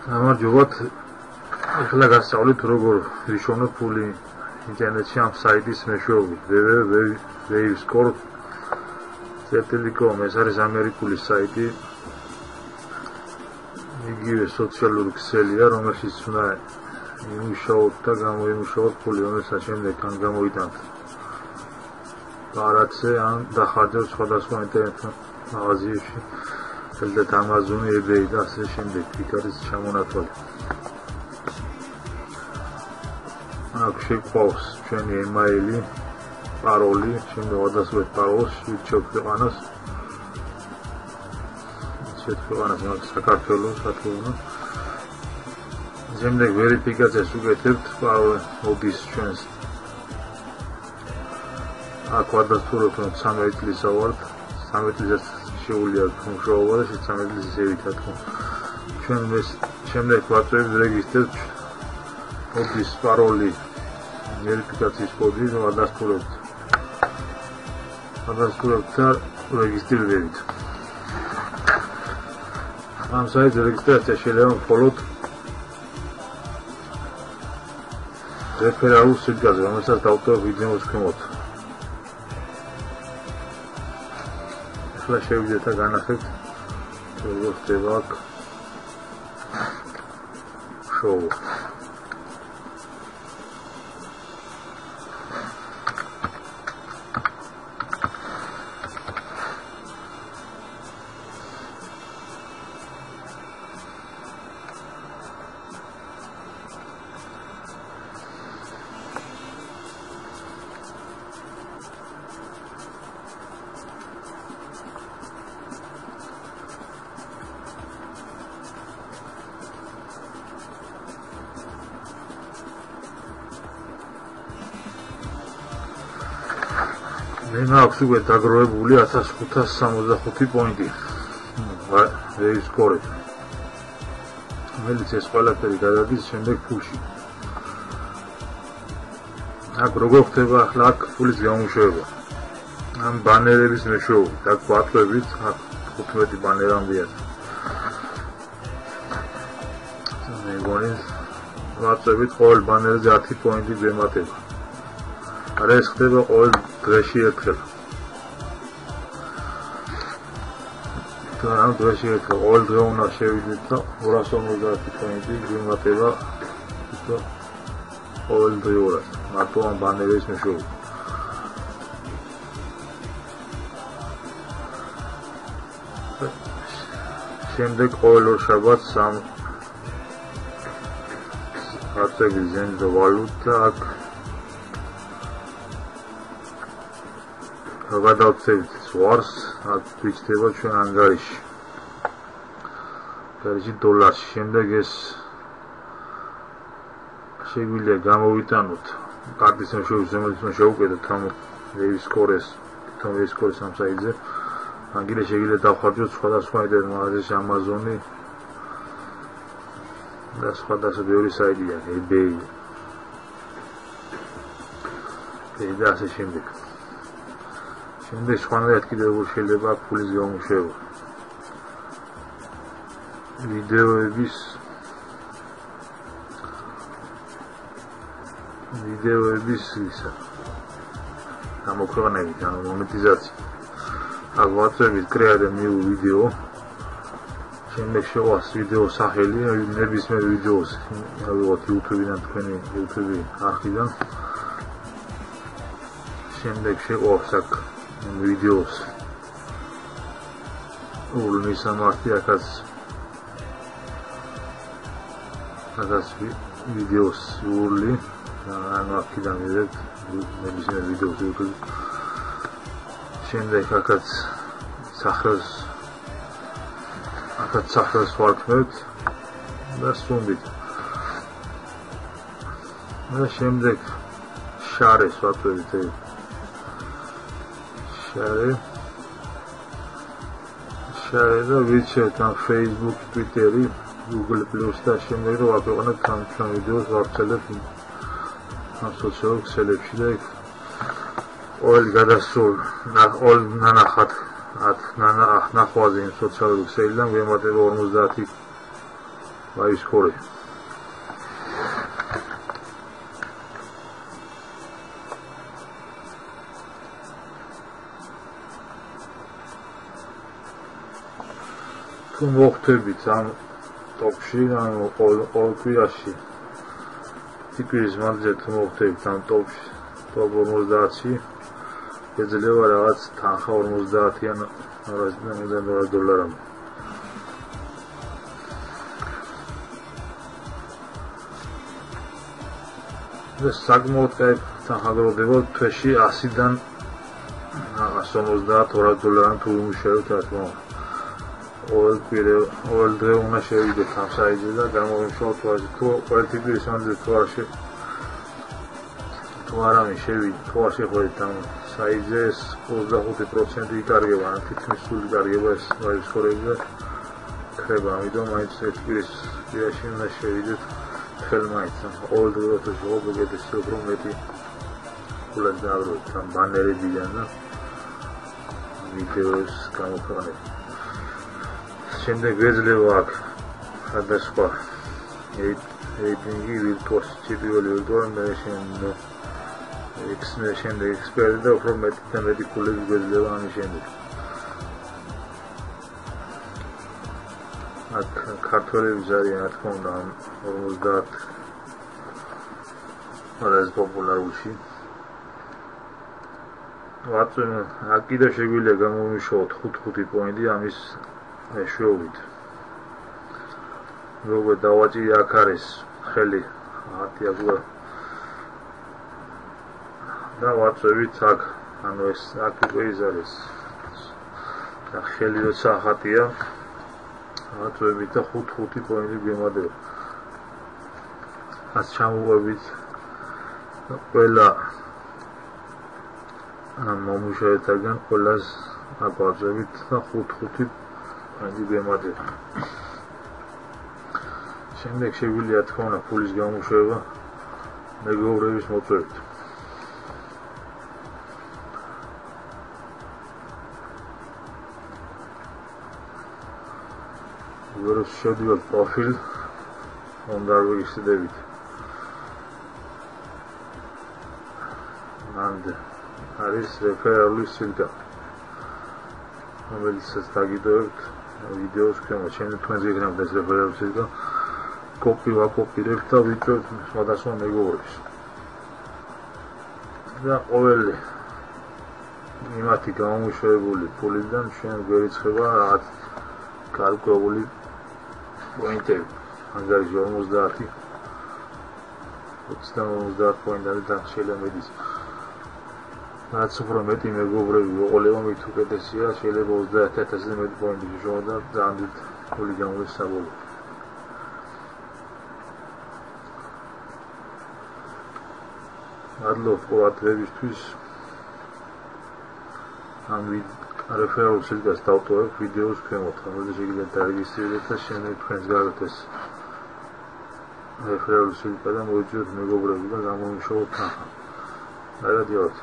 გამარჯობათ. ახლა გასწავლით როგორ ვიშოვნოთ ფული ინტერნეტში ამ საიტის მეშვეობით www.wavescore.com. ეს არის ამერიკული საიტი. იგივე სოციალური ქსელია, რომელშიც უნდა იმუშაოთ და გამოიმუშაოთ ფული, რომელსაც შემდეგ ან გამოიტანთ ბარათზე, ან დახარჯოთ სხვადასხვა ინტერნეტ მაღაზიებში. Feldet Amazon, eBay და ასე შემდეგ. იქ არის ჩამონათვალი. აქ შეგვყავს ჩვენი email-ი, პაროლი, შემდეგ ვადასხმებთ პაროლს, ვირჩევთ ქვეყანას. საქართველოს, საქართველოს. შემდეგ ვერიფიკაციას უკეთებთ, პაროლი მოდის ჩვენს. აქ ვადასტურებთ 13 წლისა ვართ, 13 წლის შეუძლია მუშაობა და 13 წლის ისევითა თქო. ჩვენ ეს შემდეგ ვაწევთ რეგისტრს, მოდის პაროლი, ვერიფიკაციის კოდი და ვადასტურებთ. და რეგისტრირდებით. ამ საიტზე რეგისტრაცია შეიძლება მხოლოდ რეფერალურ სიტყვაზე, რომელსაც დავტოვებ ვიდეოს ქვემოთ. ახლა შევიდეთ და განახეთ როგორ ხდება აქ შოუ. მე მაქვს უკვე დაგროვებული 1565 პოინტი. Wavescore. რომელიც ეს ყველაფერი გადადის შემდეგ ფულში. აქ როგორ ხდება ახლა აქ ფულის გამომშვება. ამ ბანერების მეშვეობით, აქ ვატვებით, აქ 15 ბანერამდეა. მე მგონი ვატვებით ყოველ ბანერზე 10 პოინტი გვემატება. არა ეს ხდება ყოველ დღეში ერთხელ. ამ დღეში ერთხელ ყოველ დღე უნდა შევიდეთ და 250 პოინტი გვიმატება და ყოველ დღე 200. მარტო ამ ბანერების მეშვეობით. შემდეგ ყოველ ორ შაბათს ამ აწევი ზენდო ვალუტა აქ გადავწევთ ზღვარს, აქ ვიჩდება ჩვენ ანგარიში. ანგარიში დოლარში. შემდეგ ეს შეგვიძლია გამოვიტანოთ კარტის მეშვეობით, რომელიც შევუკეთოთ ამ Wavescore-ს ამ საიტზე. აგირე შეგვიძლია დავხარჯოთ სხვადასხვა ინტერნეტ მაღაზიაში, Amazon-ი და სხვადასხვა ბევრი საიტია, eBay და ასე შემდეგ. შემდეგ სხვანაირად კიდევ როგორ შეიძლება აქ ფულის გამომშვება. ვიდეოების ისა გამოქვეყნებით, ანუ მონეტიზაცია. აქ ვაწევით create a new video. შემდეგ შევას ვიდეოს სახელი, ნებისმიერ ვიდეოს, ავიღოთ YouTube-დან თქვენი YouTube არხიდან. შემდეგ შევავს აქ ვიდეოს ურლი სამართი აქაც ვიდეოს ურლი ანუ აქედან მივიდეთ ნებისმიერ ვიდეოს YouTube. შემდეგ აქაც სახრას ვარქმევთ და სუნდით. და შემდეგ შარეს ვაწევით share და ვიჩერთ ამ Facebook, Twitter, Google+ და შემდეგ რომ ვაქვეყნებთ ამ ჩვენ ვიდეოს ვავრცელებთ ამ სოციალურ ქსელებში და იქ ყოველი გადასულ ყოველ ნახვაზე იმ სოციალური ქსელიდან გვემატება 50 ლაივის ხორი. თუ მოხდებით ამ ტოპში, ანუ ყოველ კვირაში ტიპის მანძილზე თუ მოხდებით ამ ტოპში, ტოპ 50-ში ეძლევა რაღაც თანხა 50-იან $200. ეს საკმაოდ კაი თანხა გროვდება თვეში 100-დან $150 თუ იმუშავებთ რა თქმა უნდა. ყოველ დღე უნდა შევიდეთ ამ საიტზე და გამოვიმუშავოთ თუ ყოველ ტიპის მანძილზე თუ არავინ შევიდეთ, თუ არ შეხვედით ამ საიტზე 25% იკარგება, ან თითქმის სულ იკარგება ეს ლაივის ხორებზე ხება, ამიტომ მაინც ერთ კვირის პირაში უნდა შევიდეთ ხელმაინც, ყოველ დღე თუ შევიდეთ უკეთესი უფრო მეტი ფულად დააბრუნოთ ამ ბანერებიდან და ვიდეოს გამოქვეყნებით. შემდეგ ეძლევა აქ სხვადასხვა რეიტინგი ვირტუოზი პირველი ვირტუოზი მე შემდეგ ექსპერტი და უფრო მეტი ფულები გვეძლევა ამის შემდეგ. აქ ქართველებიც არიან რა თქმა უნდა 50 ყველაზე პოპულარულში. აქ კიდევ შეგვიძლია გამოვიმუშავოთ 5 პოინტი ამის მეშვეობით. როგორ დავაჭირი აქ არის ხელი 10 აგუა და ვაწევით აქ, ანუ ეს აქ უკვე ის არის და ხელი როცა 9-ია ვაწევით და 5 პოინტი გვემატება. ასე ჩამოვევით ყველა მომუშავეთაგან ყველას აქ ვაწევით და 5 პოინტი გვემატება. შემდეგ შეგვიძლია თქმა უნდა ფულის გამომუშავება მეგობრების მოწვევით. ვეროს შევდივართ პროფილ, უნდა ვიგისდებით. მანდ არის რეფერალური სილკა, რომელიცაც დაგიდოვებთ ვიდეოს ქვემოთ, შემდეგ თქვენს გეკნებთ ეს რეფერალური სილკა, ვაკოპირებთ და ვიწვევთ სხვადასხვა მეგობრებს. და ყოველი იმათი გამომუშავებული ფულიდან ჩვენ გვერიცხება რაღაც გარკვეული პოინტები, ანგარიში 50 პოინტამდე შეიძლება მედის. რაც უფრო მეტი მეგობრები ვიყოლება, მით უკეთესია, შეიძლება 30,000-ზე მეტი პოინტი შეშოვა და ძალიან დიდ ფული გამოდის საბოლოოდ. მადლობთ ყურადღებისთვის. ამ რეფერალურ სილკას დავტოვებ ვიდეოს ქვემოთ, რომელზეც შეგიძლიათ დარეგისტრირდეთ და შემდეგ თქვენს გაგვეთ ეს რეფერალური სილკა და მოვიძიოთ მეგობრები და გამოვიმუშავოთ თანხა. გადადიოთ.